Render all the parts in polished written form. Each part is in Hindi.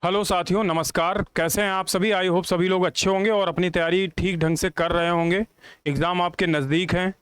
हेलो साथियों, नमस्कार। कैसे हैं आप सभी? आई होप सभी लोग अच्छे होंगे और अपनी तैयारी ठीक ढंग से कर रहे होंगे। एग्ज़ाम आपके नज़दीक हैं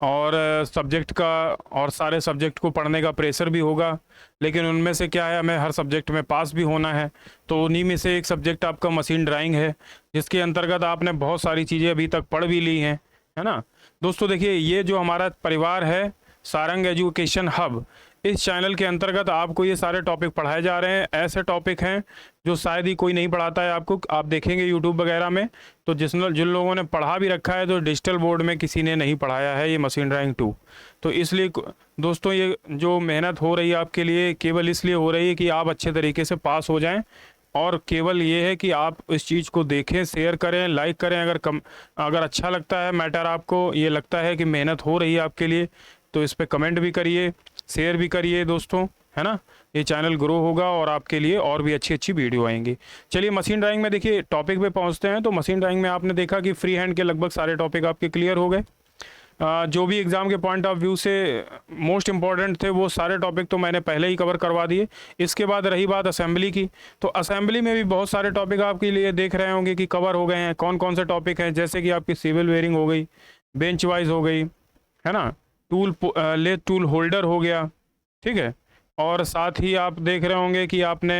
और सब्जेक्ट का और सारे सब्जेक्ट को पढ़ने का प्रेशर भी होगा, लेकिन उनमें से क्या है, हमें हर सब्जेक्ट में पास भी होना है। तो उन्हीं में से एक सब्जेक्ट आपका मशीन ड्राइंग है, जिसके अंतर्गत आपने बहुत सारी चीज़ें अभी तक पढ़ भी ली हैं, है ना। दोस्तों देखिए, ये जो हमारा परिवार है सारंग एजुकेशन हब, इस चैनल के अंतर्गत आपको ये सारे टॉपिक पढ़ाए जा रहे हैं। ऐसे टॉपिक हैं जो शायद ही कोई नहीं पढ़ाता है आपको। आप देखेंगे यूट्यूब वगैरह में, तो जिन लोगों ने पढ़ा भी रखा है तो डिजिटल बोर्ड में किसी ने नहीं पढ़ाया है ये मशीन ड्राइंग 2। तो इसलिए दोस्तों, ये जो मेहनत हो रही है आपके लिए, केवल इसलिए हो रही है कि आप अच्छे तरीके से पास हो जाएं। और केवल ये है कि आप इस चीज़ को देखें, शेयर करें, लाइक करें। अगर अच्छा लगता है मैटर, आपको ये लगता है कि मेहनत हो रही है आपके लिए, तो इस पर कमेंट भी करिए, शेयर भी करिए दोस्तों, है ना। ये चैनल ग्रो होगा और आपके लिए और भी अच्छी अच्छी वीडियो आएंगी। चलिए मशीन ड्राइंग में देखिए टॉपिक पे पहुंचते हैं। तो मशीन ड्राइंग में आपने देखा कि फ्री हैंड के लगभग सारे टॉपिक आपके क्लियर हो गए। जो भी एग्ज़ाम के पॉइंट ऑफ व्यू से मोस्ट इम्पॉर्टेंट थे वो सारे टॉपिक तो मैंने पहले ही कवर करवा दिए। इसके बाद रही बात असेंबली की, तो असेंबली में भी बहुत सारे टॉपिक आपके लिए देख रहे होंगे कि कवर हो गए हैं। कौन कौन से टॉपिक हैं, जैसे कि आपकी सिविल वेयरिंग हो गई, बेंच वाइज हो गई, है ना, लेथ टूल होल्डर हो गया, ठीक है। और साथ ही आप देख रहे होंगे कि आपने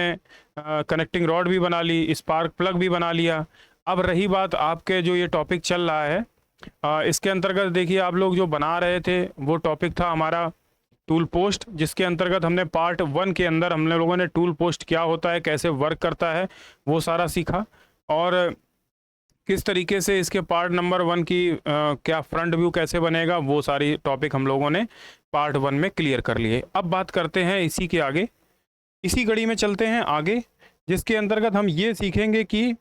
कनेक्टिंग रॉड भी बना ली, स्पार्क प्लग भी बना लिया। अब रही बात आपके जो ये टॉपिक चल रहा है, इसके अंतर्गत देखिए आप लोग जो बना रहे थे वो टॉपिक था हमारा टूल पोस्ट, जिसके अंतर्गत हमने पार्ट 1 के अंदर हम लोगों ने टूल पोस्ट क्या होता है, कैसे वर्क करता है, वो सारा सीखा। और किस तरीके से इसके पार्ट नंबर 1 की क्या फ्रंट व्यू कैसे बनेगा, वो सारी टॉपिक हम लोगों ने पार्ट 1 में क्लियर कर लिए। अब बात करते हैं इसी के आगे, इसी कड़ी में चलते हैं आगे, जिसके अंतर्गत हम ये सीखेंगे कि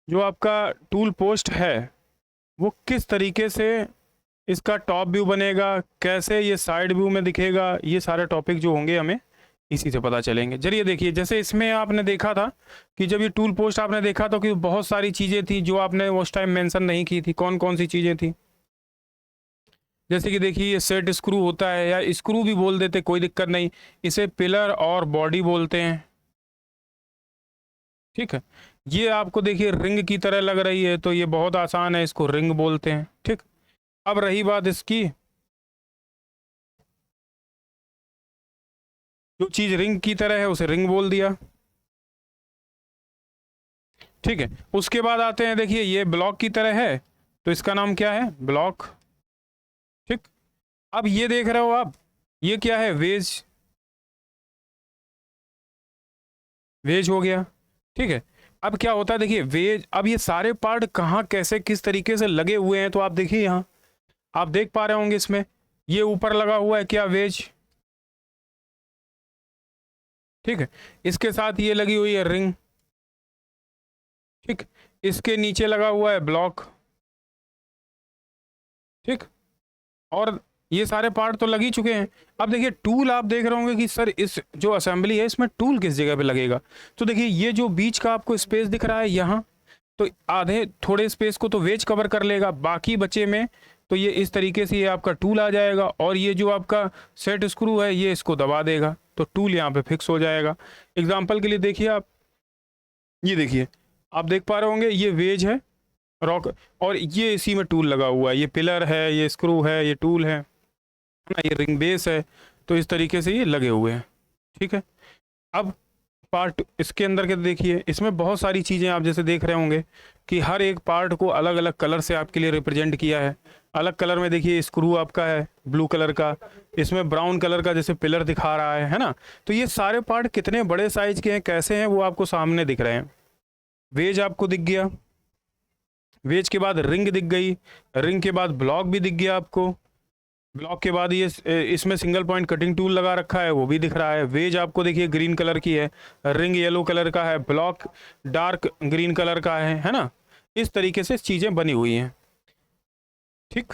जो आपका टूल पोस्ट है वो किस तरीके से इसका टॉप व्यू बनेगा, कैसे ये साइड व्यू में दिखेगा। ये सारे टॉपिक जो होंगे हमें इसी से पता चलेंगे। चलिए देखिए, जैसे इसमें आपने देखा था कि जब ये टूल पोस्ट आपने देखा तो कि बहुत सारी चीज़ें थी जो आपने उस टाइम मेंशन नहीं की थी। कौन कौन सी चीज़ें थी? जैसे कि देखिए, ये सेट स्क्रू होता है, या स्क्रू भी बोल देते, कोई दिक्कत नहीं। इसे पिलर और बॉडी बोलते हैं, ठीक है। ये आपको देखिए रिंग की तरह लग रही है, तो ये बहुत आसान है, इसको रिंग बोलते हैं, ठीक। अब रही बात इसकी, जो चीज़ रिंग की तरह है उसे रिंग बोल दिया, ठीक है। उसके बाद आते हैं, देखिए ये ब्लॉक की तरह है तो इसका नाम क्या है, ब्लॉक, ठीक। अब ये देख रहे हो आप, ये क्या है, वेज, वेज हो गया, ठीक है। अब क्या होता है, देखिए वेज, अब ये सारे पार्ट कहाँ कैसे किस तरीके से लगे हुए हैं, तो आप देखिए यहाँ आप देख पा रहे होंगे, इसमें ये ऊपर लगा हुआ है क्या, वेज, ठीक है। इसके साथ ये लगी हुई है रिंग, ठीक। इसके नीचे लगा हुआ है ब्लॉक, ठीक। और ये सारे पार्ट तो लग ही चुके हैं। अब देखिए टूल, आप देख रहे होंगे कि सर इस जो असेंबली है इसमें टूल किस जगह पे लगेगा। तो देखिए ये जो बीच का आपको स्पेस दिख रहा है यहाँ, तो आधे थोड़े स्पेस को तो वेज कवर कर लेगा, बाकी बचे में तो ये इस तरीके से ये आपका टूल आ जाएगा। और ये जो आपका सेट स्क्रू है ये इसको दबा देगा, तो टूल यहाँ पे फिक्स हो जाएगा। एग्जाम्पल के लिए देखिए आप, ये देखिए आप देख पा रहे होंगे, ये वेज है रॉक, और ये इसी में टूल लगा हुआ है, ये पिलर है, ये स्क्रू है, ये टूल है ना, ये रिंग बेस है। तो इस तरीके से ये लगे हुए हैं, ठीक है। अब पार्ट इसके अंदर के देखिए, इसमें बहुत सारी चीज़ें आप जैसे देख रहे होंगे कि हर एक पार्ट को अलग अलग कलर से आपके लिए रिप्रेजेंट किया है। अलग कलर में देखिए स्क्रू आपका है ब्लू कलर का, इसमें ब्राउन कलर का जैसे पिलर दिखा रहा है ना। तो ये सारे पार्ट कितने बड़े साइज के हैं, कैसे हैं, वो आपको सामने दिख रहे हैं। वेज आपको दिख गया, वेज के बाद रिंग दिख गई, रिंग के बाद ब्लॉक भी दिख गया आपको, ब्लॉक के बाद ये इसमें सिंगल पॉइंट कटिंग टूल लगा रखा है वो भी दिख रहा है। वेज आपको देखिए ग्रीन कलर की है, रिंग येलो कलर का है, ब्लॉक डार्क ग्रीन कलर का है ना। इस तरीके से चीज़ें बनी हुई हैं, ठीक।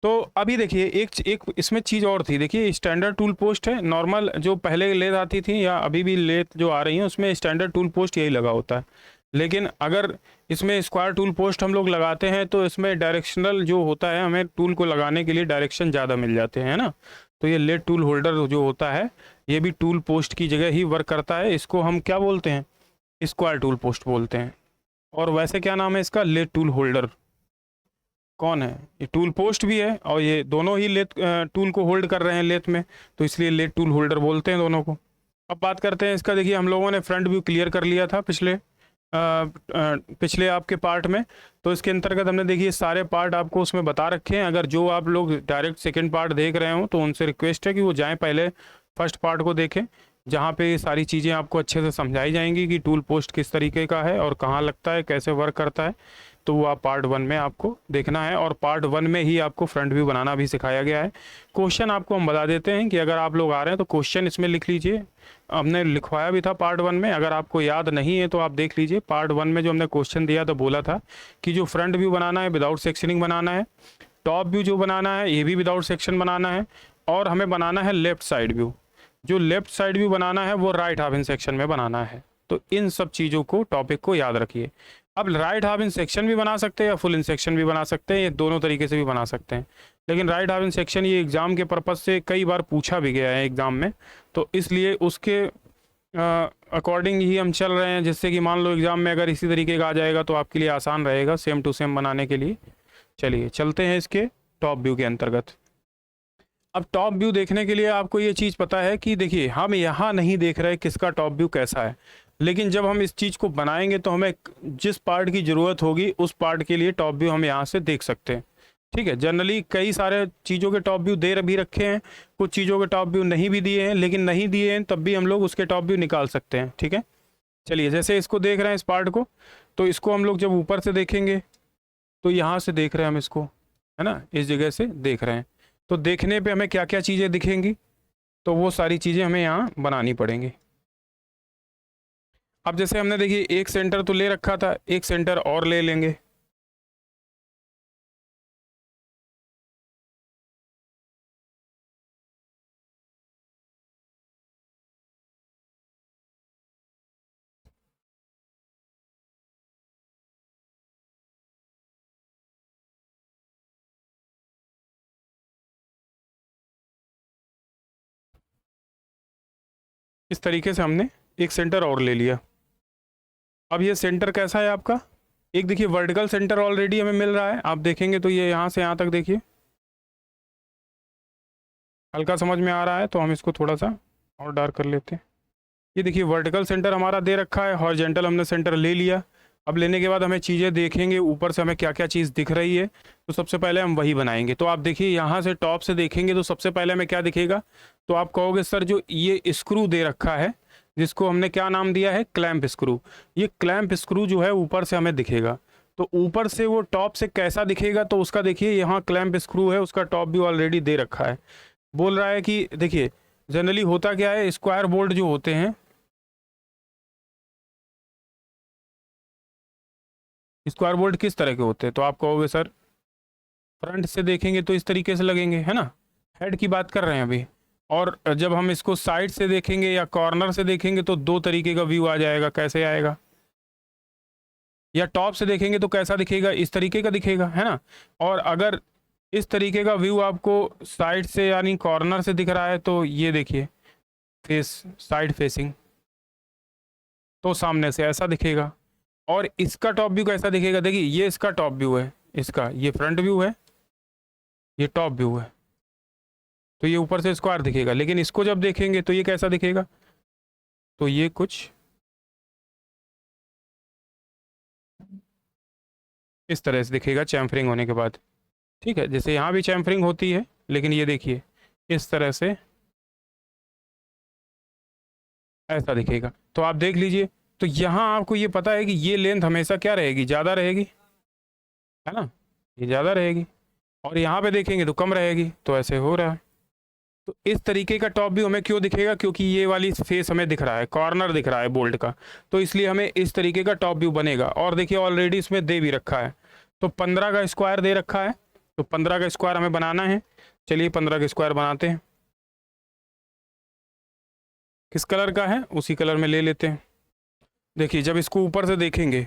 तो अभी देखिए एक इसमें चीज़ और थी, देखिए स्टैंडर्ड टूल पोस्ट है। नॉर्मल जो पहले लेथ आती थी या अभी भी लेथ जो आ रही हैं उसमें स्टैंडर्ड टूल पोस्ट यही लगा होता है। लेकिन अगर इसमें स्क्वायर टूल पोस्ट हम लोग लगाते हैं तो इसमें डायरेक्शनल जो होता है, हमें टूल को लगाने के लिए डायरेक्शन ज़्यादा मिल जाते हैं, है ना। तो ये लेट टूल होल्डर जो होता है ये भी टूल पोस्ट की जगह ही वर्क करता है। इसको हम क्या बोलते हैं, स्क्वायर टूल पोस्ट बोलते हैं। और वैसे क्या नाम है इसका, लेट टूल होल्डर। कौन है, ये टूल पोस्ट भी है और ये दोनों ही लेथ टूल को होल्ड कर रहे हैं लेथ में, तो इसलिए लेट टूल होल्डर बोलते हैं दोनों को। अब बात करते हैं इसका। देखिए हम लोगों ने फ्रंट व्यू क्लियर कर लिया था पिछले आपके पार्ट में। तो इसके अंतर्गत हमने देखिए सारे पार्ट आपको उसमें बता रखे हैं। अगर जो आप लोग डायरेक्ट सेकंड पार्ट देख रहे हो तो उनसे रिक्वेस्ट है कि वो जाएं पहले फर्स्ट पार्ट को देखें, जहाँ पे ये सारी चीज़ें आपको अच्छे से समझाई जाएंगी कि टूल पोस्ट किस तरीके का है और कहाँ लगता है, कैसे वर्क करता है। तो वो आप पार्ट 1 में आपको देखना है और पार्ट 1 में ही आपको फ्रंट व्यू बनाना भी सिखाया गया है। क्वेश्चन आपको हम बता देते हैं कि अगर आप लोग आ रहे हैं तो क्वेश्चन इसमें लिख लीजिए। हमने लिखवाया भी था पार्ट 1 में, अगर आपको याद नहीं है तो आप देख लीजिए। पार्ट 1 में जो हमने क्वेश्चन दिया तो बोला था कि जो फ्रंट व्यू बनाना है विदाउट सेक्शनिंग बनाना है, टॉप व्यू जो बनाना है ये भी विदाउट सेक्शन बनाना है, और हमें बनाना है लेफ्ट साइड व्यू। जो लेफ्ट साइड व्यू बनाना है वो राइट हाफ इन सेक्शन में बनाना है। तो इन सब चीज़ों को, टॉपिक को याद रखिए। अब राइट हाफ इन सेक्शन भी बना सकते हैं या फुल इन सेक्शन भी बना सकते हैं, ये दोनों तरीके से भी बना सकते हैं। लेकिन राइट हाफ इन सेक्शन ये एग्ज़ाम के पर्पज़ से कई बार पूछा भी गया है एग्ज़ाम में, तो इसलिए उसके अकॉर्डिंग ही हम चल रहे हैं, जिससे कि मान लो एग्ज़ाम में अगर इसी तरीके का आ जाएगा तो आपके लिए आसान रहेगा सेम टू सेम बनाने के लिए। चलिए चलते हैं इसके टॉप व्यू के अंतर्गत। अब टॉप व्यू देखने के लिए आपको ये चीज़ पता है कि देखिए हम यहाँ नहीं देख रहे किसका टॉप व्यू कैसा है, लेकिन जब हम इस चीज़ को बनाएंगे तो हमें जिस पार्ट की ज़रूरत होगी उस पार्ट के लिए टॉप व्यू हम यहाँ से देख सकते हैं। ठीक है, जनरली कई सारे चीज़ों के टॉप व्यू दे भी रखे हैं, कुछ चीज़ों के टॉप व्यू नहीं भी दिए हैं, लेकिन नहीं दिए हैं तब भी हम लोग उसके टॉप व्यू निकाल सकते हैं। ठीक है, चलिए जैसे इसको देख रहे हैं इस पार्ट को, तो इसको हम लोग जब ऊपर से देखेंगे तो यहाँ से देख रहे हैं हम इसको, है ना, इस जगह से देख रहे हैं। तो देखने पे हमें क्या क्या चीज़ें दिखेंगी, तो वो सारी चीज़ें हमें यहाँ बनानी पड़ेंगी। अब जैसे हमने देखिए एक सेंटर तो ले रखा था, एक सेंटर और ले लेंगे। इस तरीके से हमने एक सेंटर और ले लिया। अब ये सेंटर कैसा है आपका, एक देखिए वर्टिकल सेंटर ऑलरेडी हमें मिल रहा है। आप देखेंगे तो ये यहाँ से यहाँ तक देखिए हल्का समझ में आ रहा है, तो हम इसको थोड़ा सा और डार्क कर लेते हैं। ये देखिए वर्टिकल सेंटर हमारा दे रखा है, हॉरिजॉन्टल हमने सेंटर ले लिया। अब लेने के बाद हमें चीज़ें देखेंगे ऊपर से हमें क्या क्या चीज़ दिख रही है, तो सबसे पहले हम वही बनाएंगे। तो आप देखिए यहाँ से टॉप से देखेंगे तो सबसे पहले हमें क्या दिखेगा, तो आप कहोगे सर जो ये स्क्रू दे रखा है जिसको हमने क्या नाम दिया है, क्लैंप स्क्रू। ये क्लैंप स्क्रू जो है ऊपर से हमें दिखेगा। तो ऊपर से वो टॉप से कैसा दिखेगा, तो उसका देखिए यहाँ क्लैंप स्क्रू है, उसका टॉप भी ऑलरेडी दे रखा है। बोल रहा है कि देखिए जनरली होता क्या है, स्क्वायर बोल्ट जो होते हैं, स्क्वायर बोल्ट किस तरह के होते हैं, तो आप कहोगे सर फ्रंट से देखेंगे तो इस तरीके से लगेंगे, है ना, हेड की बात कर रहे हैं अभी। और जब हम इसको साइड से देखेंगे या कॉर्नर से देखेंगे तो दो तरीके का व्यू आ जाएगा। कैसे आएगा, या टॉप से देखेंगे तो कैसा दिखेगा, इस तरीके का दिखेगा, है ना। और अगर इस तरीके का व्यू आपको साइड से यानी कॉर्नर से दिख रहा है तो ये देखिए फेस, साइड फेसिंग, तो सामने से ऐसा दिखेगा। और इसका टॉप व्यू कैसा दिखेगा, देखिए ये इसका टॉप व्यू है, इसका ये फ्रंट व्यू है, ये टॉप व्यू है, तो ये ऊपर से स्क्वायर दिखेगा। लेकिन इसको जब देखेंगे तो ये कैसा दिखेगा, तो ये कुछ इस तरह से दिखेगा चैम्फरिंग होने के बाद। ठीक है, जैसे यहाँ भी चैम्फरिंग होती है, लेकिन ये देखिए इस तरह से ऐसा दिखेगा। तो आप देख लीजिए, तो यहाँ आपको ये पता है कि ये लेंथ हमेशा क्या रहेगी, ज़्यादा रहेगी, है ना, ये ज़्यादा रहेगी। और यहाँ पे देखेंगे तो कम रहेगी, तो ऐसे हो रहा है। तो इस तरीके का टॉप व्यू हमें क्यों दिखेगा, क्योंकि ये वाली फेस हमें दिख रहा है, कॉर्नर दिख रहा है बोल्ट का, तो इसलिए हमें इस तरीके का टॉप व्यू बनेगा। और देखिए ऑलरेडी इसमें दे भी रखा है, तो 15 का स्क्वायर दे रखा है, तो 15 का स्क्वायर हमें बनाना है। चलिए 15 का स्क्वायर बनाते हैं। किस कलर का है उसी कलर में ले लेते हैं। देखिए जब इसको ऊपर से देखेंगे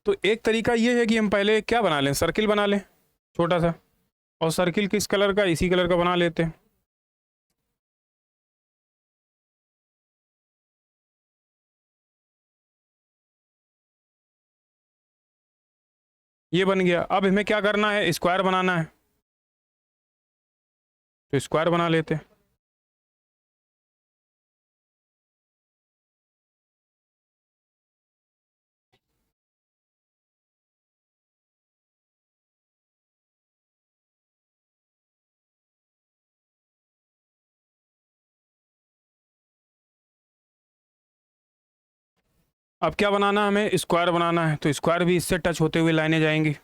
तो एक तरीका ये है कि हम पहले क्या बना लें, सर्किल बना लें छोटा सा, और सर्किल किस कलर का, इसी कलर का बना लेते हैं। ये बन गया। अब हमें क्या करना है, स्क्वायर बनाना है, तो स्क्वायर बना लेते हैं। अब क्या बनाना है, हमें स्क्वायर बनाना है, तो स्क्वायर भी इससे टच होते हुए लाइनें जाएंगी।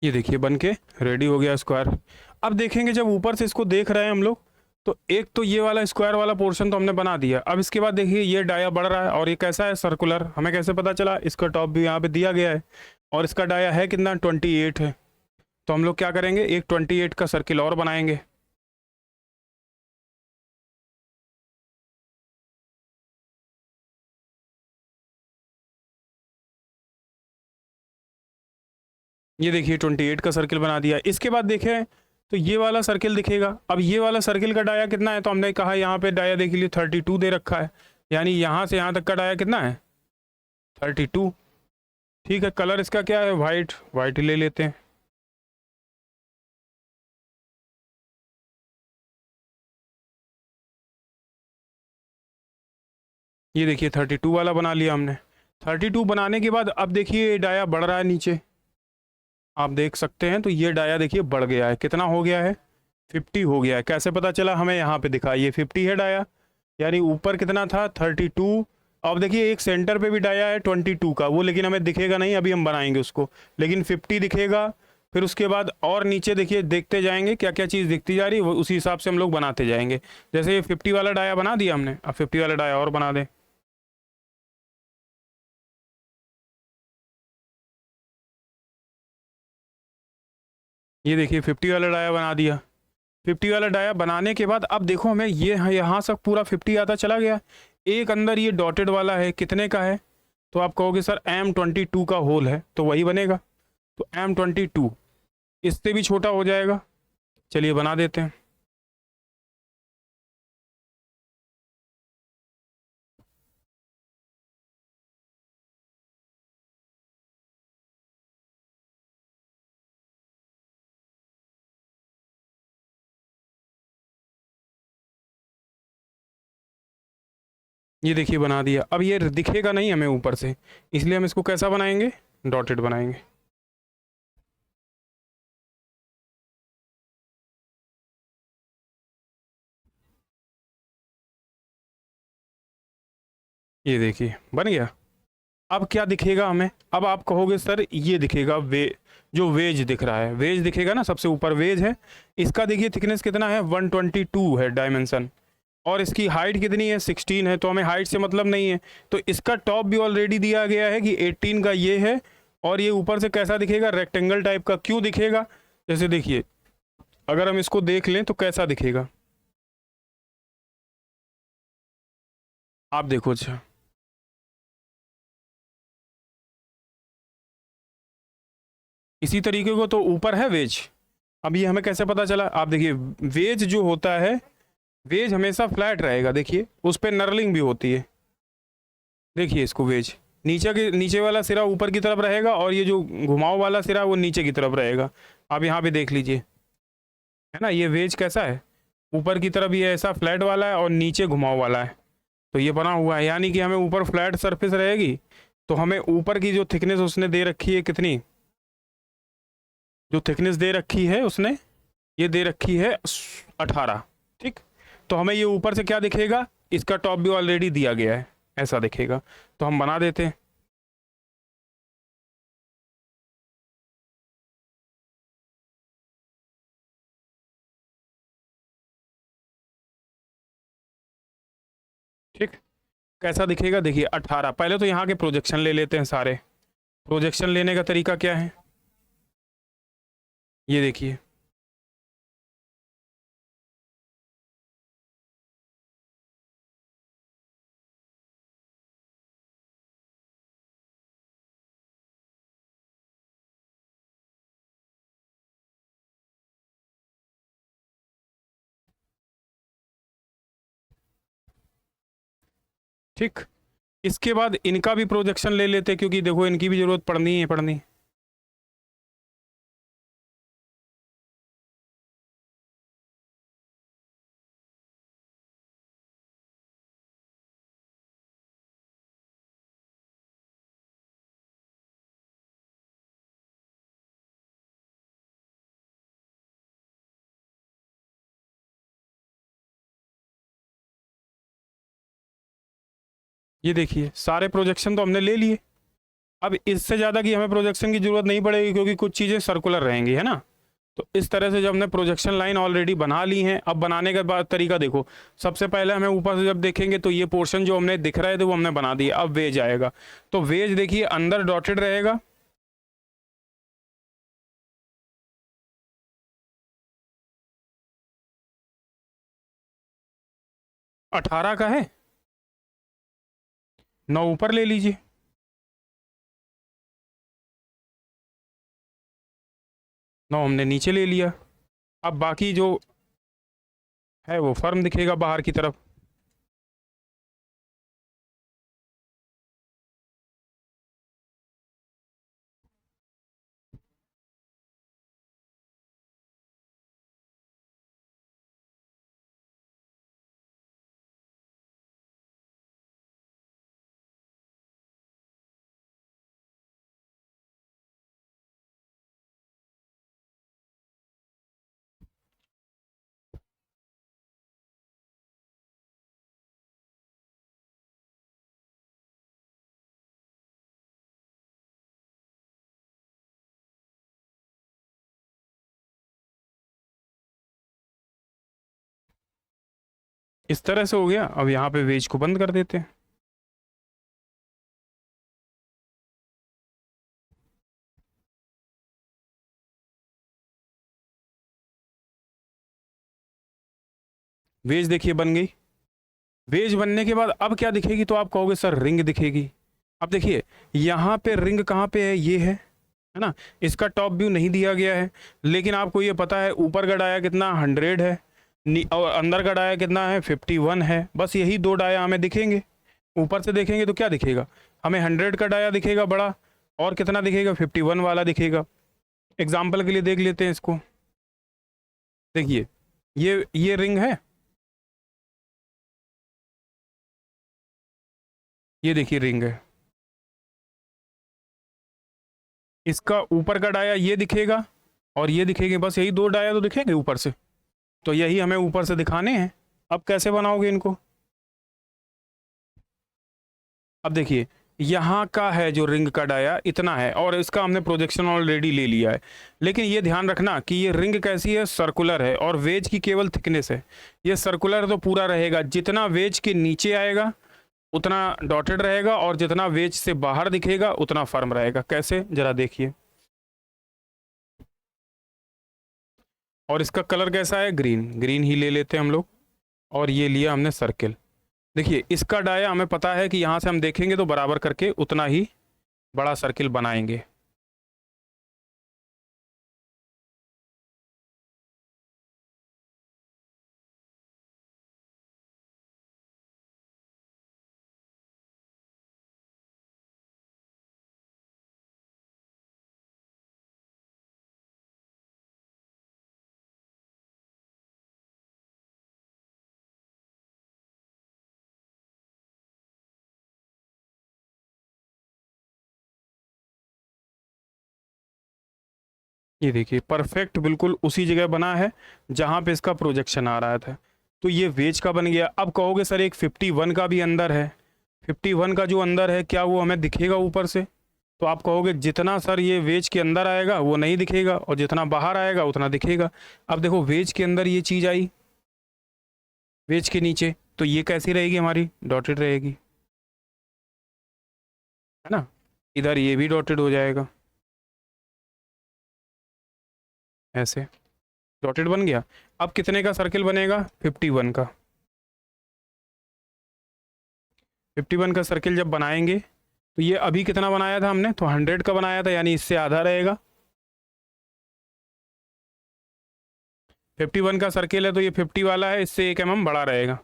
ये देखिए बन के रेडी हो गया स्क्वायर। अब देखेंगे जब ऊपर से इसको देख रहे हैं हम लोग, तो एक तो ये वाला स्क्वायर वाला पोर्शन तो हमने बना दिया। अब इसके बाद देखिए ये डाया बढ़ रहा है, और ये कैसा है, सर्कुलर। हमें कैसे पता चला, इसका टॉप भी यहाँ पे दिया गया है, और इसका डाया है कितना, 28 है। तो हम लोग क्या करेंगे, एक 28 का सर्किल और बनाएंगे। ये देखिए 28 का सर्किल बना दिया। इसके बाद देखें तो ये वाला सर्किल दिखेगा। अब ये वाला सर्किल का डाया कितना है, तो हमने कहा यहाँ पे डाया देख लीजिए 32 दे रखा है, यानी यहाँ से यहाँ तक का डाया कितना है, 32। ठीक है, कलर इसका क्या है, वाइट, वाइट ले लेते हैं। ये देखिए 32 वाला बना लिया हमने। 32 बनाने के बाद अब देखिए ये डाया बढ़ रहा है नीचे, आप देख सकते हैं। तो ये डाया देखिए बढ़ गया है, कितना हो गया है, 50 हो गया है। कैसे पता चला, हमें यहाँ पे दिखा, ये 50 है डाया, यानी ऊपर कितना था, 32। अब देखिए एक सेंटर पे भी डाया है 22 का, वो लेकिन हमें दिखेगा नहीं, अभी हम बनाएंगे उसको, लेकिन 50 दिखेगा। फिर उसके बाद और नीचे देखिए, देखते जाएंगे क्या क्या चीज़ दिखती जा रही है, वो उसी हिसाब से हम लोग बनाते जाएंगे। जैसे ये 50 वाला डाया बना दिया हमने, अब 50 वाला डाया और बना दें। ये देखिए 50 वाला डाया बना दिया। 50 वाला डाया बनाने के बाद अब देखो हमें ये यहाँ से पूरा 50 आता चला गया। एक अंदर ये डॉटेड वाला है, कितने का है, तो आप कहोगे सर M22 का होल है, तो वही बनेगा। तो M22 इससे भी छोटा हो जाएगा, चलिए बना देते हैं। ये देखिए बना दिया। अब ये दिखेगा नहीं हमें ऊपर से, इसलिए हम इसको कैसा बनाएंगे, डॉटेड बनाएंगे। ये देखिए बन गया। अब क्या दिखेगा हमें, अब आप कहोगे सर ये दिखेगा जो वेज दिख रहा है, वेज दिखेगा ना, सबसे ऊपर वेज है। इसका देखिए थिकनेस कितना है, 122 है डायमेंशन, और इसकी हाइट कितनी है, 16 है। तो हमें हाइट से मतलब नहीं है, तो इसका टॉप भी ऑलरेडी दिया गया है कि 18 का ये है। और ये ऊपर से कैसा दिखेगा, रेक्टेंगल टाइप का। क्यों दिखेगा, जैसे देखिए अगर हम इसको देख लें तो कैसा दिखेगा, आप देखो। अच्छा, इसी तरीके को तो ऊपर है वेज। अब ये हमें कैसे पता चला, आप देखिए वेज जो होता है, वेज हमेशा फ्लैट रहेगा। देखिए उस पर नर्लिंग भी होती है, देखिए इसको वेज, नीचे वाला सिरा ऊपर की तरफ रहेगा, और ये जो घुमाव वाला सिरा वो नीचे की तरफ रहेगा। आप यहाँ पे देख लीजिए, है ना, ये वेज कैसा है, ऊपर की तरफ ये ऐसा फ्लैट वाला है और नीचे घुमाव वाला है। तो ये बना हुआ है, यानी कि हमें ऊपर फ्लैट सरफेस रहेगी, तो हमें ऊपर की जो थिकनेस उसने दे रखी है कितनी, जो थिकनेस दे रखी है उसने, ये दे रखी है 18। ठीक, तो हमें ये ऊपर से क्या दिखेगा, इसका टॉप व्यू ऑलरेडी दिया गया है, ऐसा दिखेगा। तो हम बना देते हैं। ठीक, कैसा दिखेगा देखिए, 18। पहले तो यहाँ के प्रोजेक्शन ले लेते हैं सारे। प्रोजेक्शन लेने का तरीका क्या है, ये देखिए। ठीक, इसके बाद इनका भी प्रोजेक्शन ले लेते हैं, क्योंकि देखो इनकी भी जरूरत पड़नी है पड़नी। ये देखिए सारे प्रोजेक्शन तो हमने ले लिए। अब इससे ज़्यादा की हमें प्रोजेक्शन की जरूरत नहीं पड़ेगी, क्योंकि कुछ चीज़ें सर्कुलर रहेंगी, है ना। तो इस तरह से जब हमने प्रोजेक्शन लाइन ऑलरेडी बना ली है, अब बनाने के बाद तरीका देखो। सबसे पहले हमें ऊपर से जब देखेंगे तो ये पोर्शन जो हमने दिख रहे थे वो हमने बना दिया। अब वेज आएगा, तो वेज देखिए अंदर डॉटेड रहेगा। 18 का है, 9 ऊपर ले लीजिए। नौ हमने नीचे ले लिया। अब बाकी जो है वो फर्म दिखेगा बाहर की तरफ। इस तरह से हो गया। अब यहाँ पे वेज को बंद कर देते हैं। वेज देखिए बन गई। वेज बनने के बाद अब क्या दिखेगी, तो आप कहोगे सर रिंग दिखेगी। अब देखिए यहाँ पे रिंग कहाँ पे है, ये है ना। इसका टॉप व्यू नहीं दिया गया है, लेकिन आपको ये पता है ऊपर का डाया कितना 100 है, और अंदर का डाया कितना है 51 है। बस यही दो डाया हमें दिखेंगे। ऊपर से देखेंगे तो क्या दिखेगा, हमें 100 का डाया दिखेगा बड़ा, और कितना दिखेगा 51 वाला दिखेगा। एग्जाम्पल के लिए देख लेते हैं इसको। देखिए ये रिंग है, ये देखिए रिंग है। इसका ऊपर का डाया ये दिखेगा और ये दिखेंगे, बस यही दो डाया तो दिखेंगे ऊपर से। तो यही हमें ऊपर से दिखाने हैं। अब कैसे बनाओगे इनको, अब देखिए यहाँ का है जो रिंग का डाया इतना है, और इसका हमने प्रोजेक्शन ऑलरेडी ले लिया है। लेकिन ये ध्यान रखना कि ये रिंग कैसी है, सर्कुलर है, और वेज की केवल थिकनेस है। ये सर्कुलर तो पूरा रहेगा, जितना वेज के नीचे आएगा उतना डॉटेड रहेगा, और जितना वेज से बाहर दिखेगा उतना फर्म रहेगा। कैसे जरा देखिए। और इसका कलर कैसा है, ग्रीन, ग्रीन ही ले लेते हैं हम लोग। और ये लिया हमने सर्किल। देखिए इसका डाया हमें पता है कि यहाँ से हम देखेंगे तो बराबर करके उतना ही बड़ा सर्किल बनाएंगे। ये देखिए परफेक्ट बिल्कुल उसी जगह बना है जहाँ पे इसका प्रोजेक्शन आ रहा था। तो ये वेज का बन गया। अब कहोगे सर एक 51 का भी अंदर है, 51 का जो अंदर है क्या वो हमें दिखेगा ऊपर से? तो आप कहोगे जितना सर ये वेज के अंदर आएगा वो नहीं दिखेगा और जितना बाहर आएगा उतना दिखेगा। अब देखो वेज के अंदर ये चीज़ आई, वेज के नीचे, तो ये कैसी रहेगी हमारी? डॉटेड रहेगी, है ना। इधर ये भी डॉटेड हो जाएगा ऐसे, डॉटेड बन गया। अब कितने का सर्किल बनेगा? 51 का। 51 का सर्किल जब बनाएंगे तो ये अभी कितना बनाया था हमने? तो 100 का बनाया था, यानी इससे आधा रहेगा। 51 का सर्किल है तो ये 50 वाला है, इससे 1 mm बड़ा रहेगा।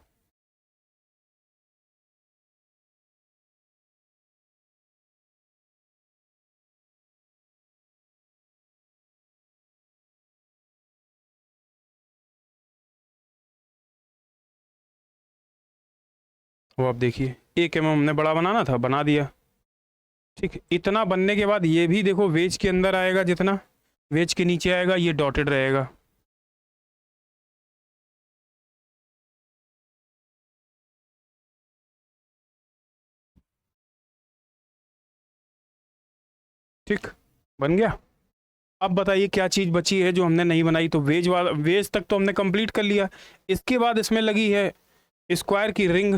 वो आप देखिए 1 mm हमने बड़ा बनाना था, बना दिया। ठीक, इतना बनने के बाद ये भी देखो वेज के अंदर आएगा, जितना वेज के नीचे आएगा ये डॉटेड रहेगा। ठीक, बन गया। अब बताइए क्या चीज़ बची है जो हमने नहीं बनाई? तो वेज वाला, वेज तक तो हमने कंप्लीट कर लिया। इसके बाद इसमें लगी है स्क्वायर की रिंग,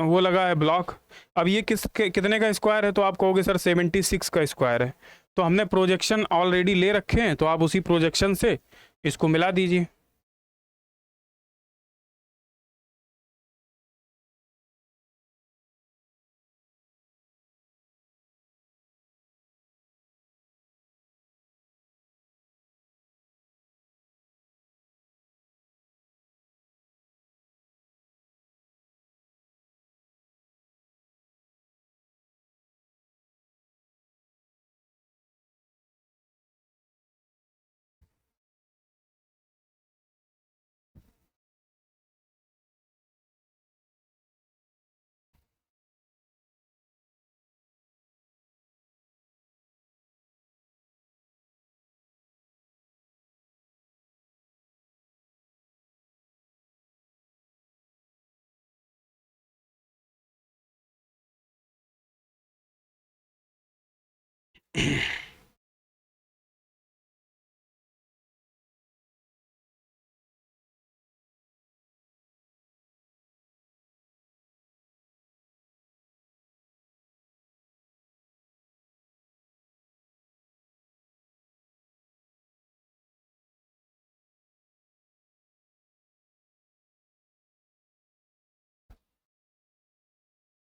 वो लगा है ब्लॉक। अब ये कितने का स्क्वायर है? तो आप कहोगे सर 76 का स्क्वायर है। तो हमने प्रोजेक्शन ऑलरेडी ले रखे हैं, तो आप उसी प्रोजेक्शन से इसको मिला दीजिए।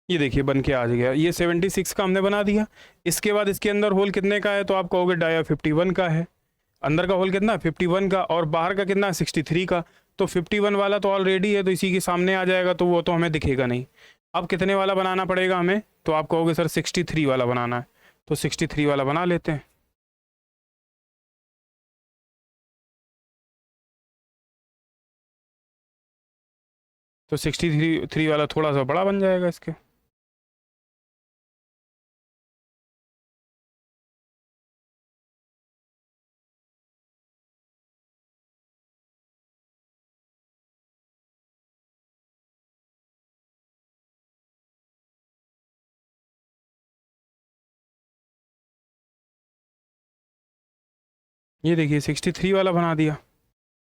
ये देखिए बन के आ गया, ये 76 का हमने बना दिया। इसके बाद इसके अंदर होल कितने का है? तो आप कहोगे डाया 51 का है। अंदर का होल कितना है? 51 का। और बाहर का कितना है? 63 का। तो 51 वाला तो ऑलरेडी है, तो इसी के सामने आ जाएगा, तो वो तो हमें दिखेगा नहीं। अब कितने वाला बनाना पड़ेगा हमें? तो आप कहोगे सर 63 वाला बनाना है। तो 63 वाला बना लेते हैं। तो 63 वाला थोड़ा सा बड़ा बन जाएगा इसके। ये देखिए 63 वाला बना दिया।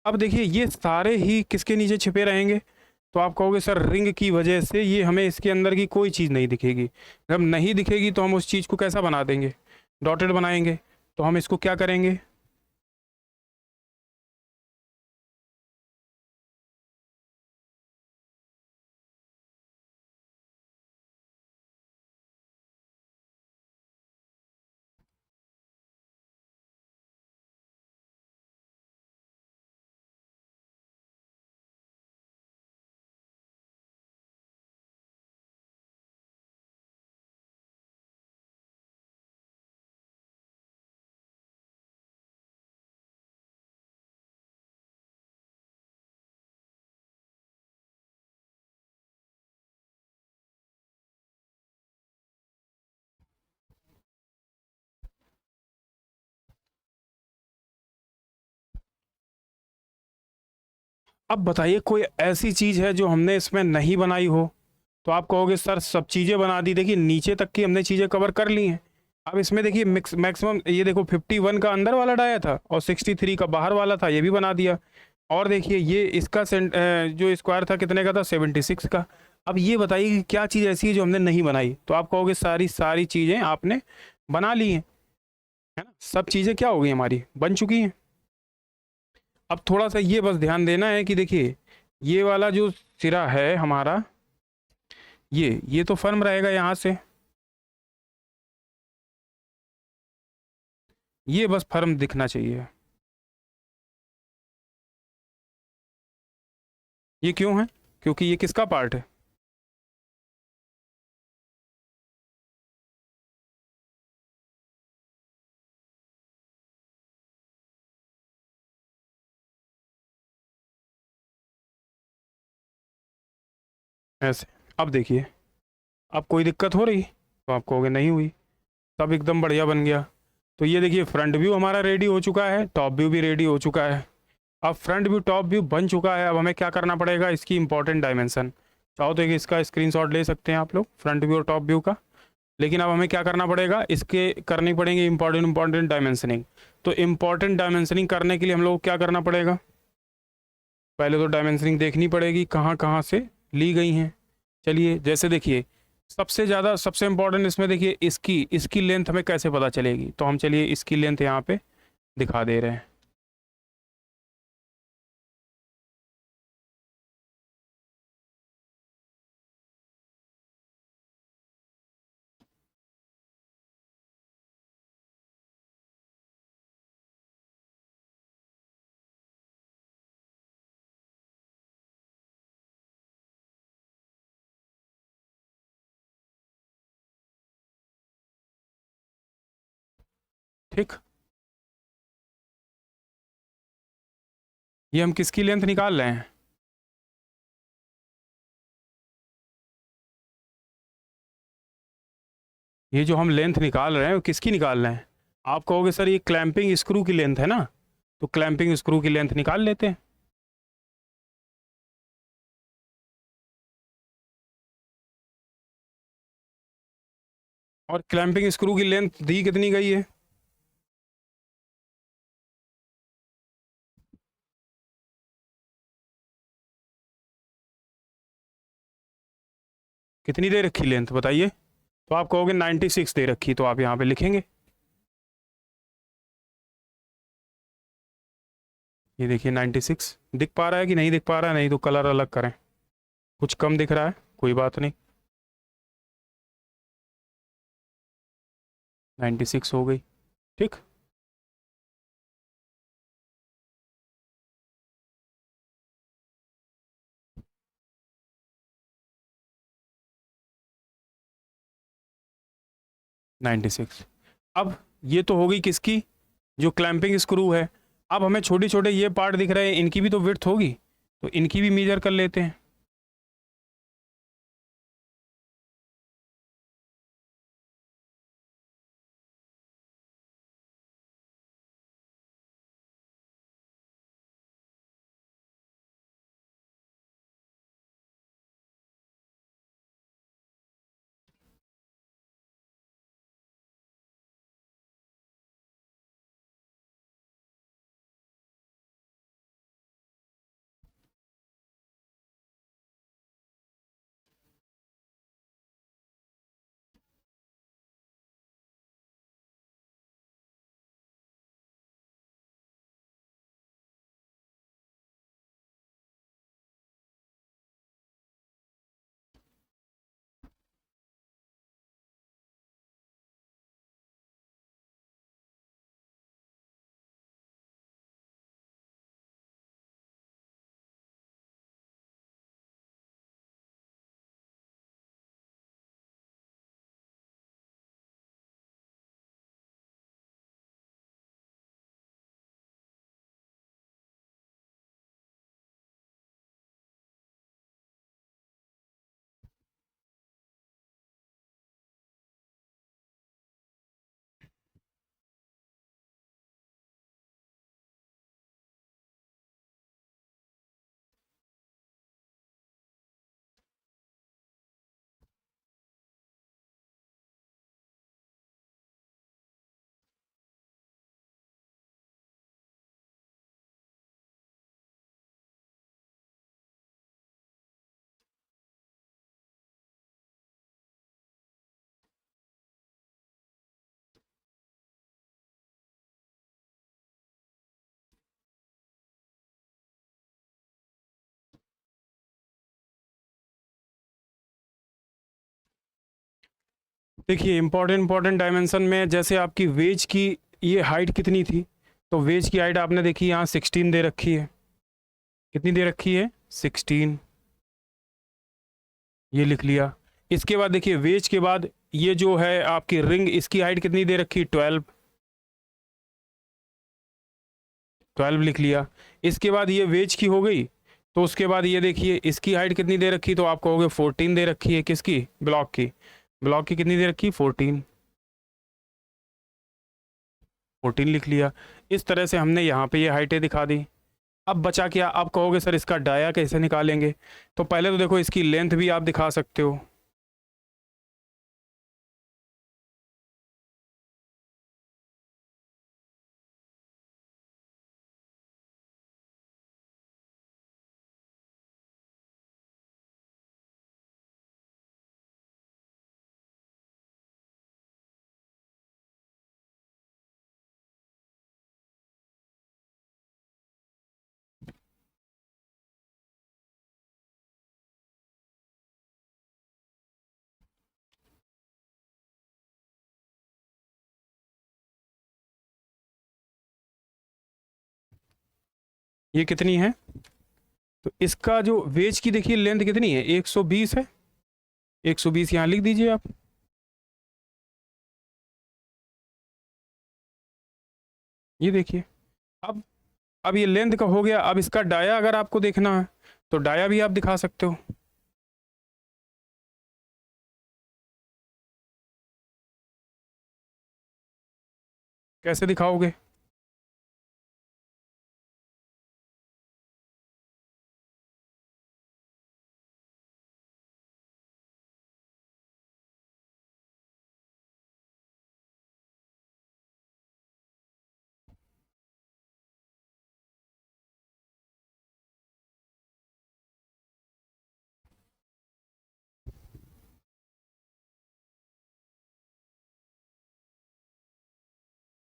अब देखिए ये सारे ही किसके नीचे छिपे रहेंगे? तो आप कहोगे सर रिंग की वजह से ये हमें इसके अंदर की कोई चीज़ नहीं दिखेगी। जब नहीं दिखेगी तो हम उस चीज़ को कैसा बना देंगे? डॉटेड बनाएंगे। तो हम इसको क्या करेंगे? अब बताइए कोई ऐसी चीज़ है जो हमने इसमें नहीं बनाई हो? तो आप कहोगे सर सब चीज़ें बना दी, देखिए नीचे तक की हमने चीज़ें कवर कर ली हैं। अब इसमें देखिए मैक्सिमम ये देखो 51 का अंदर वाला डाया था और 63 का बाहर वाला था, ये भी बना दिया। और देखिए ये इसका जो स्क्वायर था कितने का था, 76 का। अब ये बताइए कि क्या चीज़ ऐसी है जो हमने नहीं बनाई? तो आप कहोगे सारी सारी चीज़ें आपने बना ली हैं, है ना? सब चीज़ें क्या हो गई हमारी, बन चुकी हैं। अब थोड़ा सा ये बस ध्यान देना है कि देखिए ये वाला जो सिरा है हमारा, ये तो फर्म रहेगा यहाँ से, ये बस फर्म दिखना चाहिए। ये क्यों है? क्योंकि ये किसका पार्ट है? ऐसे। अब देखिए, अब कोई दिक्कत हो रही? तो आप कहोगे नहीं हुई, सब एकदम बढ़िया बन गया। तो ये देखिए फ्रंट व्यू हमारा रेडी हो चुका है, टॉप व्यू भी रेडी हो चुका है। अब फ्रंट व्यू टॉप व्यू बन चुका है, अब हमें क्या करना पड़ेगा, इसकी इंपॉर्टेंट डायमेंशन। चाहो तो इसका स्क्रीनशॉट ले सकते हैं आप लोग, फ्रंट व्यू और टॉप व्यू का। लेकिन अब हमें क्या करना पड़ेगा, इसके करनी पड़ेंगे इंपॉर्टेंट डायमेंशनिंग। तो इंपॉर्टेंट डायमेंशनिंग करने के लिए हम लोग को क्या करना पड़ेगा, पहले तो डायमेंशनिंग देखनी पड़ेगी कहाँ कहाँ से ली गई हैं। चलिए जैसे देखिए सबसे ज़्यादा सबसे इम्पोर्टेंट इसमें देखिए इसकी इसकी लेंथ हमें कैसे पता चलेगी, तो हम चलिए इसकी लेंथ यहाँ पे दिखा दे रहे हैं। ठीक, ये हम किसकी लेंथ निकाल रहे हैं, ये जो हम लेंथ निकाल रहे हैं वो किसकी निकाल रहे हैं? आप कहोगे सर ये क्लैंपिंग स्क्रू की लेंथ है ना, तो क्लैंपिंग स्क्रू की लेंथ निकाल लेते हैं। और क्लैंपिंग स्क्रू की लेंथ दी कितनी गई है? कितनी दे रखी लेंथ बताइए? तो आप कहोगे 96 दे रखी, तो आप यहाँ पे लिखेंगे। ये देखिए 96 दिख पा रहा है कि नहीं दिख पा रहा है? नहीं तो कलर अलग करें, कुछ कम दिख रहा है, कोई बात नहीं। 96 हो गई, ठीक। 96। अब ये तो हो गई किसकी, जो क्लैंपिंग स्क्रू है। अब हमें छोटे छोटे ये पार्ट दिख रहे हैं, इनकी भी तो विड्थ होगी, तो इनकी भी मेजर कर लेते हैं। देखिए इंपॉर्टेंट डायमेंशन में जैसे आपकी वेज की ये हाइट कितनी थी, तो वेज की हाइट आपने देखी यहाँ 16 दे रखी है। कितनी दे रखी है? 16। ये लिख लिया। इसके बाद देखिए वेज के बाद ये जो है आपकी रिंग, इसकी हाइट कितनी दे रखी? 12। 12 लिख लिया। इसके बाद ये वेज की हो गई, तो उसके बाद ये देखिए इसकी हाइट कितनी दे रखी, तो आप कहोगे 14 दे रखी है। किसकी? ब्लॉक की। ब्लॉक की कितनी दे रखी? 14। 14 लिख लिया। इस तरह से हमने यहाँ पे ये हाइटें दिखा दी। अब बचा क्या? आप कहोगे सर इसका डाया कैसे निकालेंगे? तो पहले तो देखो इसकी लेंथ भी आप दिखा सकते हो। ये कितनी है? तो इसका जो वेज की देखिए लेंथ कितनी है? 120 है। 120 यहाँ लिख दीजिए आप। ये देखिए। अब अब ये लेंथ का हो गया। अब इसका डाया अगर आपको देखना है तो डाया भी आप दिखा सकते हो। कैसे दिखाओगे?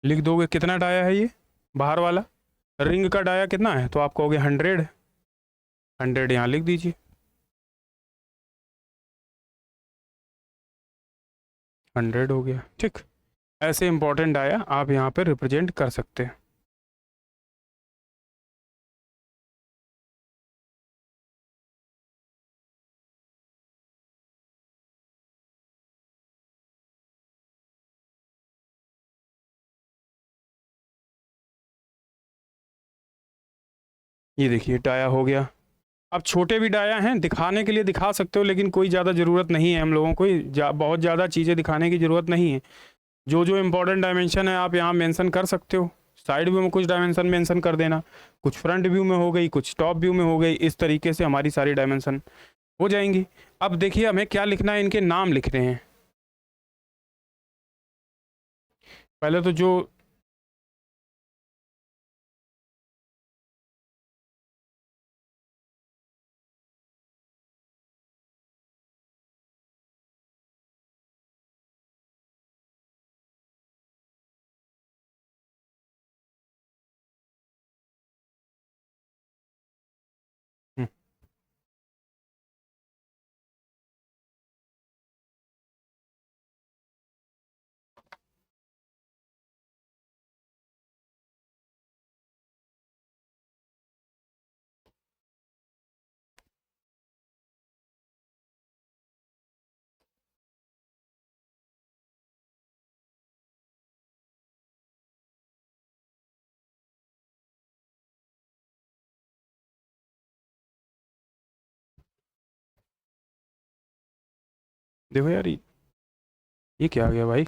लिख दोगे कितना डाया है ये बाहर वाला? रिंग का डाया कितना है? तो आप कहोगे 100। 100 यहाँ लिख दीजिए। 100 हो गया। ठीक। ऐसे इंपॉर्टेंट डाया आप यहाँ पे रिप्रेजेंट कर सकते हैं। ये देखिए डाया हो गया। अब छोटे भी डाया हैं, दिखाने के लिए दिखा सकते हो, लेकिन कोई ज़्यादा ज़रूरत नहीं है हम लोगों को। बहुत ज़्यादा चीज़ें दिखाने की ज़रूरत नहीं है। जो जो इम्पोर्टेंट डायमेंशन है आप यहाँ मेंशन कर सकते हो। साइड व्यू में कुछ डायमेंशन मेंशन कर देना, कुछ फ्रंट व्यू में हो गई, कुछ टॉप व्यू में हो गई। इस तरीके से हमारी सारी डायमेंशन हो जाएंगी। अब देखिए हमें क्या लिखना है, इनके नाम लिखने हैं। पहले तो जो हम्म, देखो यार ये क्या आ गया भाई?